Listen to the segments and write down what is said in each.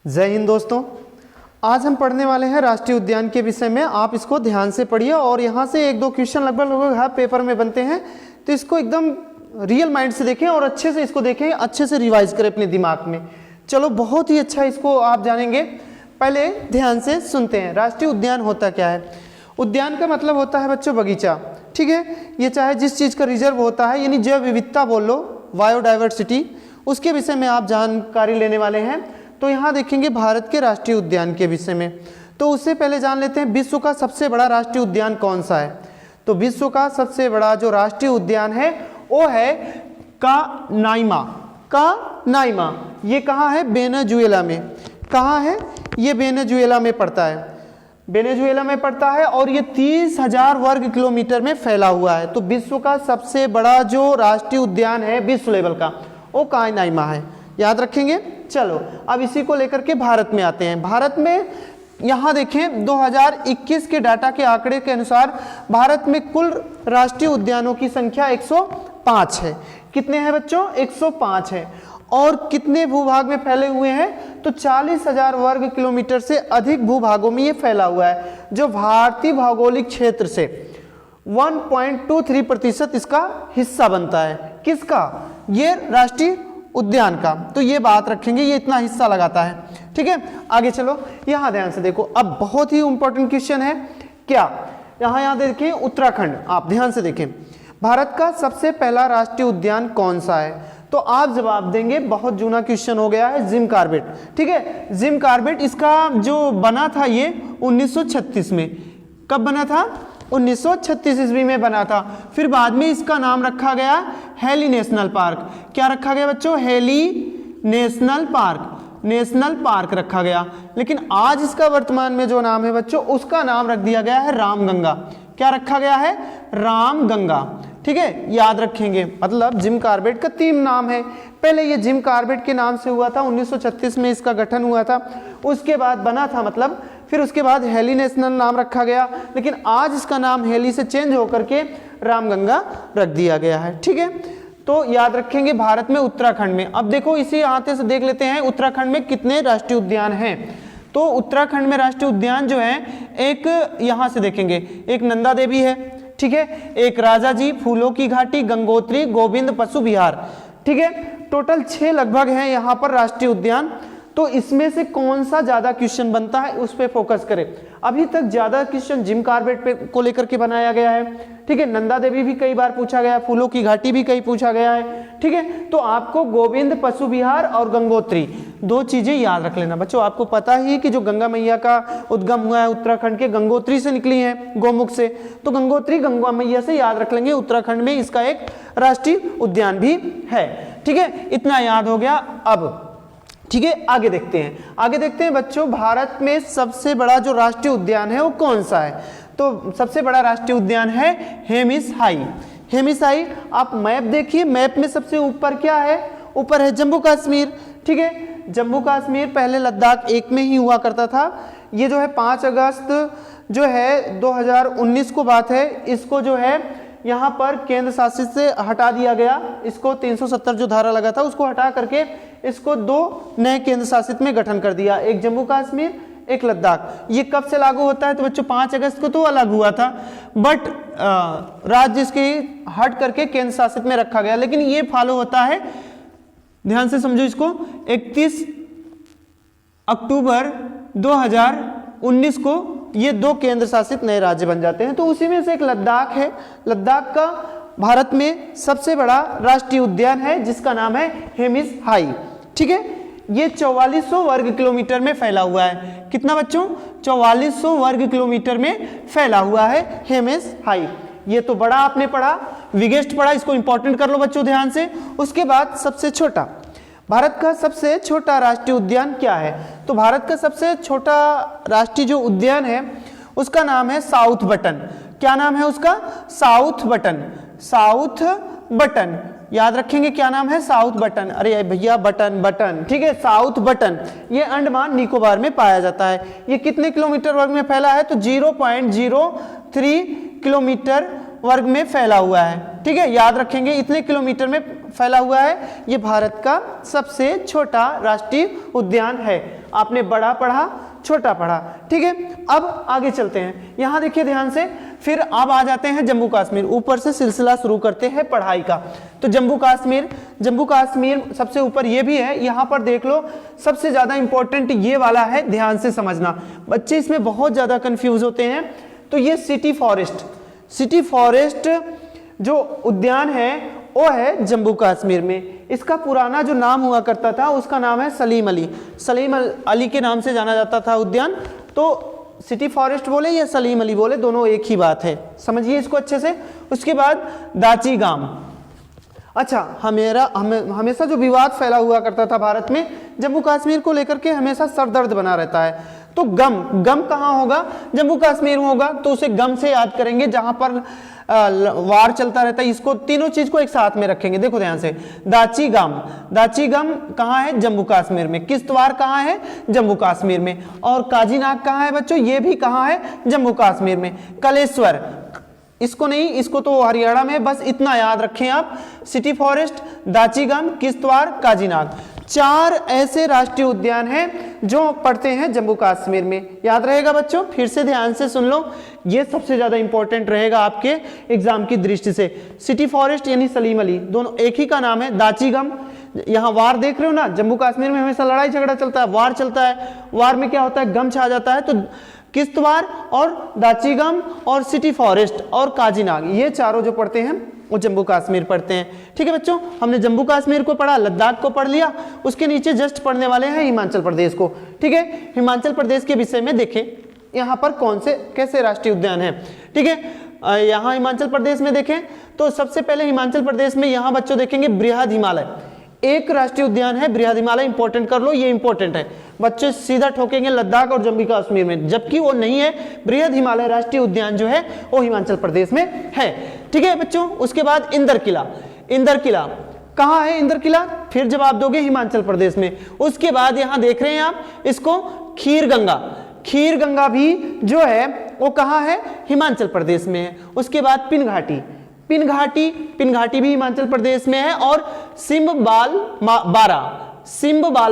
जय हिंद दोस्तों। आज हम पढ़ने वाले हैं राष्ट्रीय उद्यान के विषय में। आप इसको ध्यान से पढ़िए और यहाँ से एक दो क्वेश्चन लगभग हर पेपर में बनते हैं, तो इसको एकदम रियल माइंड से देखें और अच्छे से इसको देखें, अच्छे से रिवाइज करें अपने दिमाग में। चलो, बहुत ही अच्छा इसको आप जानेंगे। पहले ध्यान से सुनते हैं, राष्ट्रीय उद्यान होता क्या है। उद्यान का मतलब होता है बच्चों बगीचा, ठीक है। ये चाहे जिस चीज़ का रिजर्व होता है, यानी जैव विविधता बोल लो, बायोडाइवर्सिटी, उसके विषय में आप जानकारी लेने वाले हैं। तो यहाँ देखेंगे भारत के राष्ट्रीय उद्यान के विषय में। तो उससे पहले जान लेते हैं विश्व का सबसे बड़ा राष्ट्रीय उद्यान कौन सा है। तो विश्व का सबसे बड़ा जो राष्ट्रीय उद्यान है वो है कानाइमा। ये कहाँ है? वेनेजुएला में। कहाँ है ये? वेनेजुएला में पड़ता है। वेनेजुएला में पड़ता है और ये 30,000 वर्ग किलोमीटर में फैला हुआ है। तो विश्व का सबसे बड़ा जो राष्ट्रीय उद्यान है विश्व लेवल का, वो कानाइमा है, याद रखेंगे। चलो, अब इसी को लेकर के भारत में आते हैं। भारत में यहाँ देखें 2021 के डाटा के आंकड़े के अनुसार भारत में कुल राष्ट्रीय उद्यानों की संख्या 105 है। कितने हैं बच्चों? 105 है। और कितने भूभाग में फैले हुए हैं? तो 40,000 वर्ग किलोमीटर से अधिक भूभागों में ये फैला हुआ है, जो भारतीय भौगोलिक क्षेत्र से 1.23% इसका हिस्सा बनता है। किसका? ये राष्ट्रीय उद्यान का। तो ये बात रखेंगे, ये इतना हिस्सा लगाता है, ठीक है। आगे चलो, यहाँ ध्यान से देखो। अब बहुत ही इंपॉर्टेंट क्वेश्चन है क्या, यहाँ देखें उत्तराखंड। आप ध्यान से देखें, भारत का सबसे पहला राष्ट्रीय उद्यान कौन सा है? तो आप जवाब देंगे, बहुत जूना क्वेश्चन हो गया है, जिम कॉर्बेट, ठीक है। जिम कॉर्बेट, इसका जो बना था ये 1936 में। कब बना था? 1936 ईस्वी में बना था। फिर बाद में इसका नाम रखा गया हेली नेशनल पार्क। क्या रखा गया बच्चों? हेली नेशनल पार्क रखा गया। लेकिन आज इसका वर्तमान में जो नाम है बच्चों, उसका नाम रख दिया गया है रामगंगा। क्या रखा गया है? रामगंगा, ठीक है, याद रखेंगे। मतलब जिम कॉर्बेट का 3 नाम है। पहले ये जिम कॉर्बेट के नाम से हुआ था, 1936 में इसका गठन हुआ था, उसके बाद बना था, मतलब फिर उसके बाद हेली नेशनल नाम रखा गया। लेकिन आज इसका नाम हेली से चेंज होकर के रामगंगा रख दिया गया है, ठीक है। तो याद रखेंगे भारत में उत्तराखंड में। अब देखो, इसी आते से देख लेते हैं उत्तराखंड में कितने राष्ट्रीय उद्यान हैं। तो उत्तराखंड में राष्ट्रीय उद्यान जो है, एक यहाँ से देखेंगे, एक नंदा देवी है, ठीक है, एक राजा जी, फूलों की घाटी, गंगोत्री, गोविंद पशु विहार, ठीक है। टोटल 6 लगभग हैं यहाँ पर राष्ट्रीय उद्यान। तो इसमें से कौन सा ज्यादा क्वेश्चन बनता है, उस पे फोकस करें। अभी तक ज्यादा क्वेश्चन जिम कॉर्बेट पे को लेकर के बनाया गया है, ठीक है। नंदा देवी भी कई बार पूछा गया, फूलों की घाटी भी कई पूछा गया है, ठीक है। तो आपको गोविंद पशु विहार और गंगोत्री 2 चीजें याद रख लेना बच्चों। आपको पता ही कि जो गंगा मैया का उद्गम हुआ है उत्तराखंड के, गंगोत्री से निकली है, गोमुख से। तो गंगोत्री गंगा मैया से याद रख लेंगे। उत्तराखंड में इसका एक राष्ट्रीय उद्यान भी है, ठीक है। इतना याद हो गया। अब ठीक है, आगे देखते हैं बच्चों, भारत में सबसे बड़ा जो राष्ट्रीय उद्यान है वो कौन सा है। तो सबसे बड़ा राष्ट्रीय उद्यान है हेमिसाई। आप मैप देखिए, मैप में सबसे ऊपर क्या है? ऊपर है जम्मू कश्मीर, ठीक है। जम्मू कश्मीर पहले लद्दाख एक में ही हुआ करता था। ये जो है 5 अगस्त जो है 2019 को बात है, इसको जो है यहाँ पर केंद्र शासित से हटा दिया गया। इसको 370 जो धारा लगा था उसको हटा करके इसको 2 नए केंद्र शासित में गठन कर दिया, एक जम्मू कश्मीर, एक लद्दाख। ये कब से लागू होता है? तो बच्चों 5 अगस्त को तो अलग हुआ था, बट राज्य इसके हट करके केंद्र शासित में रखा गया। लेकिन ये फॉलो होता है, ध्यान से समझो इसको, 31 अक्टूबर 2019 को ये 2 केंद्र शासित नए राज्य बन जाते हैं। तो उसी में से एक लद्दाख है। लद्दाख का भारत में सबसे बड़ा राष्ट्रीय उद्यान है, जिसका नाम है हेमिसाई, ठीक है। ये 4400 वर्ग किलोमीटर में फैला हुआ है। कितना बच्चों? 4400 वर्ग किलोमीटर में फैला हुआ है हेमिसाई। ये तो बड़ा आपने पढ़ा, बिगेस्ट पढ़ा, इसको इंपॉर्टेंट कर लो बच्चों ध्यान से। उसके बाद सबसे छोटा, भारत का सबसे छोटा राष्ट्रीय उद्यान क्या है? तो भारत का सबसे छोटा राष्ट्रीय जो उद्यान है उसका नाम है साउथ बटन। क्या नाम है उसका? साउथ बटन, याद रखेंगे क्या नाम है? South button. अरे भैया बटन, ठीक है, साउथ बटन। ये अंडमान निकोबार में पाया जाता है। ये कितने किलोमीटर वर्ग में फैला है? तो 0.03 किलोमीटर वर्ग में फैला हुआ है, ठीक है, याद रखेंगे। इतने किलोमीटर में फैला हुआ है, ये भारत का सबसे छोटा राष्ट्रीय उद्यान है। आपने बड़ा पढ़ा, छोटा पढ़ा, ठीक है। अब आगे चलते हैं, यहां देखिए ध्यान से, फिर अब आ जाते हैं जम्मू कश्मीर। ऊपर से सिलसिला शुरू करते हैं पढ़ाई का। तो जम्मू कश्मीर सबसे ऊपर ये भी है, यहां पर देख लो सबसे ज्यादा इंपॉर्टेंट ये वाला है, ध्यान से समझना, बच्चे इसमें बहुत ज्यादा कंफ्यूज होते हैं। तो ये सिटी फॉरेस्ट जो उद्यान है वो है जम्मू कश्मीर में। इसका पुराना जो नाम हुआ करता था उसका नाम है सलीम अली के नाम से जाना जाता था उद्यान। तो सिटी फॉरेस्ट बोले या सलीम अली बोले, दोनों एक ही बात है, समझिए इसको अच्छे से। उसके बाद दाचीगाम। अच्छा, हमेशा जो विवाद फैला हुआ करता था भारत में जम्मू कश्मीर को लेकर के, हमेशा सरदर्द बना रहता है। तो गम कहाँ होगा? जम्मू कश्मीर में होगा, तो उसे गम से याद करेंगे, जहां पर वार चलता रहता है। इसको तीनों चीज को एक साथ में रखेंगे, देखो ध्यान से। दाचीगम कहाँ है? जम्मू कश्मीर में। किश्तवाड़ कहाँ है? जम्मू कश्मीर में। और काजीनाग कहाँ है बच्चों? ये भी कहाँ है? जम्मू कश्मीर में। कलेश्वर, इसको नहीं, इसको तो हरियाणा में, बस इतना याद रखें आप। सिटी फॉरेस्ट, दाचीगम, किश्तवाड़, काजीनाग, 4 ऐसे राष्ट्रीय उद्यान हैं जो पड़ते हैं जम्मू कश्मीर में। याद रहेगा बच्चों, फिर से ध्यान से सुन लो, ये सबसे ज्यादा इंपॉर्टेंट रहेगा आपके एग्जाम की दृष्टि से। सिटी फॉरेस्ट यानी सलीम अली, दोनों एक ही का नाम है। दाचीगम, यहाँ वार देख रहे हो ना, जम्मू कश्मीर में हमेशा लड़ाई झगड़ा चलता है, वार चलता है, वार में क्या होता है? गम छा जाता है। तो किश्तवाड़ और दाचीगम और सिटी फॉरेस्ट और काजीनाग, ये चारों जो पढ़ते हैं वो जम्मू कश्मीर पढ़ते हैं, ठीक है बच्चों। हमने जम्मू कश्मीर को पढ़ा, लद्दाख को पढ़ लिया, उसके नीचे जस्ट पढ़ने वाले हैं हिमाचल प्रदेश को, ठीक है। हिमाचल प्रदेश के विषय में देखें यहाँ पर कौन से कैसे राष्ट्रीय उद्यान है, ठीक है। यहाँ हिमाचल प्रदेश में देखें तो सबसे पहले हिमाचल प्रदेश में यहाँ बच्चों देखेंगे बृहद हिमालय, एक राष्ट्रीय उद्यान है बृहद हिमालय, इंपॉर्टेंट कर लो, ये इंपॉर्टेंट है। बच्चे सीधा ठोकेंगे लद्दाख और जम्मू कश्मीर में, जबकि वो नहीं है। बृहद हिमालय राष्ट्रीय उद्यान जो है वो हिमाचल प्रदेश में है, ठीक है बच्चों। उसके बाद इंदरकिला कहाँ है? इंदरकिला फिर जवाब दोगे हिमाचल प्रदेश में। उसके बाद यहाँ देख रहे हैं आप इसको, खीर गंगा भी जो है वो कहाँ है? हिमाचल प्रदेश में है। उसके बाद पिन घाटी भी हिमाचल प्रदेश में है। और सिम्बल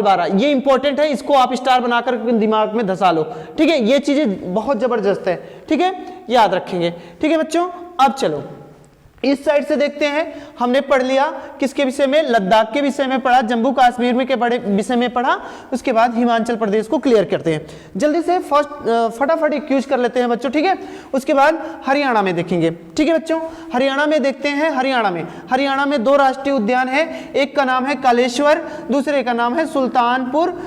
बारा, ये इंपॉर्टेंट है, इसको आप स्टार बनाकर दिमाग में धसा लो, ठीक है। ये चीजें बहुत जबरदस्त है, ठीक है, याद रखेंगे, ठीक है बच्चों। अब चलो इस साइड से देखते हैं, हमने पढ़ लिया किसके विषय में? लद्दाख के विषय में पढ़ा, जम्मू कश्मीर में के बड़े विषय में पढ़ा। उसके बाद हिमाचल प्रदेश को क्लियर करते हैं। जल्दी से फटाफट एक क्यूज कर लेते हैं बच्चों, ठीक है। उसके बाद हरियाणा में देखेंगे, ठीक है बच्चों। हरियाणा में देखते हैं, हरियाणा में 2 राष्ट्रीय उद्यान है, एक का नाम है कालेश्वर, दूसरे का नाम है सुल्तानपुर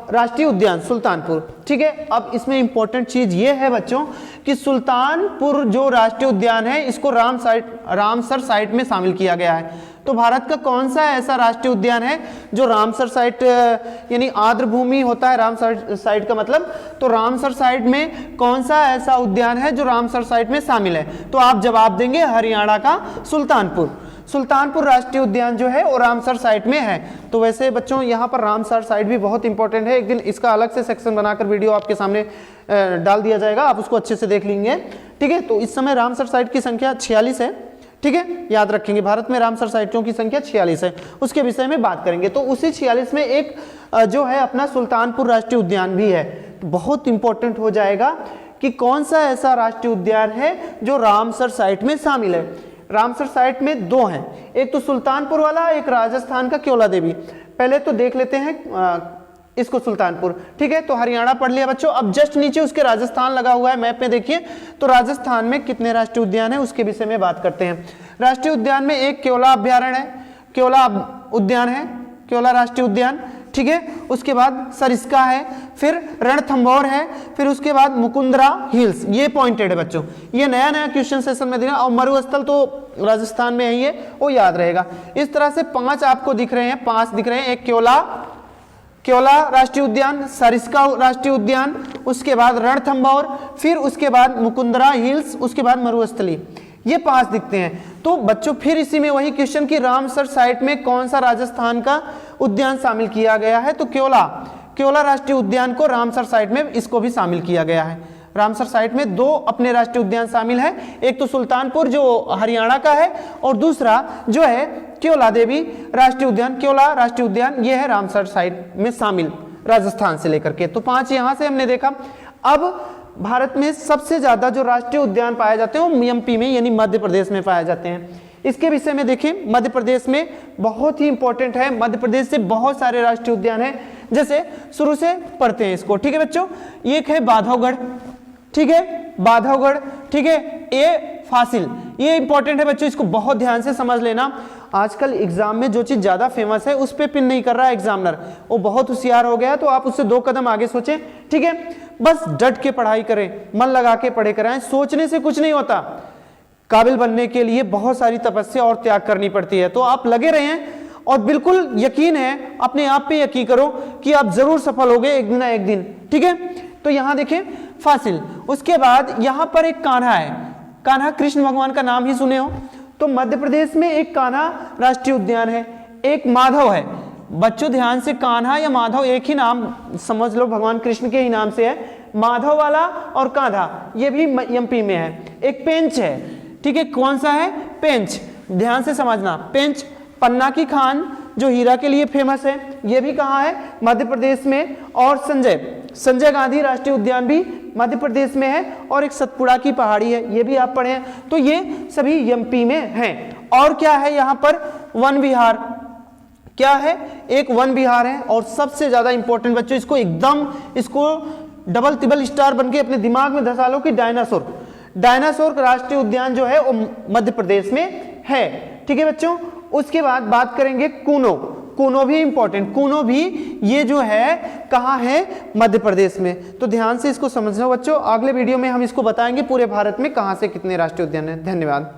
राष्ट्रीय उद्यान, सुल्तानपुर, ठीक है। अब इसमें इंपॉर्टेंट चीज ये है बच्चों कि सुल्तानपुर जो राष्ट्रीय उद्यान है इसको रामसर साइट में शामिल किया गया है। तो भारत का कौन सा ऐसा राष्ट्रीय उद्यान है जो रामसर साइट यानी आर्द्र भूमि होता है रामसर साइट का मतलब, तो रामसर साइट में कौन सा ऐसा उद्यान है जो रामसर साइट में शामिल है? तो आप जवाब देंगे हरियाणा का सुल्तानपुर राष्ट्रीय उद्यान जो है वो रामसर साइट में है। तो वैसे बच्चों यहाँ पर रामसर साइट भी बहुत इंपॉर्टेंट है, एक दिन इसका अलग से सेक्शन बनाकर वीडियो आपके सामने डाल दिया जाएगा, आप उसको अच्छे से देख लेंगे, ठीक है। तो इस समय रामसर साइट की संख्या 46 है, ठीक है, याद रखेंगे। भारत में रामसर साइटों की संख्या 46 है, उसके विषय में बात करेंगे। तो उसी 46 में एक जो है अपना सुल्तानपुर राष्ट्रीय उद्यान भी है। तो बहुत इंपॉर्टेंट हो जाएगा कि कौन सा ऐसा राष्ट्रीय उद्यान है जो रामसर साइट में शामिल है। रामसर साइट में 2 हैं, एक तो सुल्तानपुर वाला, एक राजस्थान का केवला देवी। पहले तो देख लेते हैं इसको सुल्तानपुर, ठीक है। तो हरियाणा पढ़ लिया बच्चों। अब जस्ट नीचे उसके राजस्थान लगा हुआ है मैप में, देखिए तो राजस्थान में कितने राष्ट्रीय उद्यान है उसके विषय में बात करते हैं। राष्ट्रीय उद्यान में एक केवला अभ्यारण्य है, केवला उद्यान है, केवला राष्ट्रीय उद्यान, ठीक है। उसके बाद सरिस्का है, फिर रणथंभौर है, फिर उसके बाद मुकुंदरा हिल्स, ये पॉइंटेड है बच्चों, ये नया क्वेश्चन सेशन में देना। और मरुस्थल तो राजस्थान में है, ये वो याद रहेगा। इस तरह से 5 आपको दिख रहे हैं, 5 दिख रहे हैं। एक केवला राष्ट्रीय उद्यान, सरिस्का राष्ट्रीय उद्यान, उसके बाद रणथंभौर, फिर उसके बाद मुकुंदरा हिल्स, उसके बाद मरुस्थली, ये 5 दिखते हैं। तो बच्चों फिर इसी में वही क्वेश्चन कि रामसर साइट में कौन सा राजस्थान का उद्यान शामिल किया गया है? तो केवला राष्ट्रीय उद्यान को रामसर साइट में इसको भी शामिल किया गया है। रामसर साइट में 2 अपने राष्ट्रीय उद्यान शामिल है, एक तो सुल्तानपुर जो हरियाणा का है और दूसरा जो है क्योला देवी राष्ट्रीय उद्यान, क्योला राष्ट्रीय उद्यान ये है रामसर साइट में शामिल, राजस्थान से लेकर के। तो 5 यहां से हमने देखा। अब भारत में सबसे ज्यादा जो राष्ट्रीय उद्यान पाए जाते हैं वो एमपी में यानी मध्य प्रदेश में पाए जाते हैं। इसके विषय में देखें, मध्य प्रदेश में बहुत ही इंपॉर्टेंट है, मध्य प्रदेश से बहुत सारे राष्ट्रीय उद्यान हैं। जैसे शुरू से पढ़ते हैं इसको, ठीक है बच्चों। एक है बांधवगढ़, ठीक है, बांधवगढ़, ठीक है। ये फासिल, ये इंपॉर्टेंट है बच्चों, इसको बहुत ध्यान से समझ लेना। आजकल एग्जाम में जो चीज ज्यादा फेमस है उस पे पिन नहीं कर रहा है एग्जामिनर, वो बहुत होशियार हो गया, तो आप उससे 2 कदम आगे सोचें, ठीक है। बस डट के पढ़ाई करें, मन लगा के पढ़े कराएं, सोचने से कुछ नहीं होता। काबिल बनने के लिए बहुत सारी तपस्या और त्याग करनी पड़ती है। तो आप लगे रहें और बिल्कुल यकीन है, अपने आप पे यकीन करो कि आप जरूर सफल होगे एक दिन ना एक दिन, ठीक है। तो यहां देखें फासिल, उसके बाद यहां पर एक कान्हा है, कान्हा कृष्ण भगवान का नाम ही सुने हो। तो मध्य प्रदेश में एक कान्हा राष्ट्रीय उद्यान है, एक माधव है। बच्चों ध्यान से, कान्हा या माधव एक ही नाम समझ लो, भगवान कृष्ण के ही नाम से है। माधव वाला और कान्हा ये भी एमपी में है। एक पेंच है, ठीक है, कौन सा है? पेंच, ध्यान से समझना। पेंच पन्ना की खान जो हीरा के लिए फेमस है, ये भी कहाँ है? मध्य प्रदेश में। और संजय गांधी राष्ट्रीय उद्यान भी मध्य प्रदेश में है। और एक सतपुड़ा की पहाड़ी है, ये भी आप पढ़े हैं। तो ये सभी एमपी में हैं। और क्या है यहाँ पर? वन विहार, क्या है? एक वन विहार है। और सबसे ज्यादा इंपॉर्टेंट बच्चों, इसको एकदम इसको डबल तिबल स्टार बन के अपने दिमाग में धसा लो कि डायनासोर राष्ट्रीय उद्यान जो है वो मध्य प्रदेश में है, ठीक है बच्चों। उसके बाद बात करेंगे कूनो भी इंपॉर्टेंट, कूनो भी ये जो है कहाँ है? मध्य प्रदेश में। तो ध्यान से इसको समझना बच्चों, अगले वीडियो में हम इसको बताएंगे पूरे भारत में कहाँ से कितने राष्ट्रीय उद्यान हैं। धन्यवाद।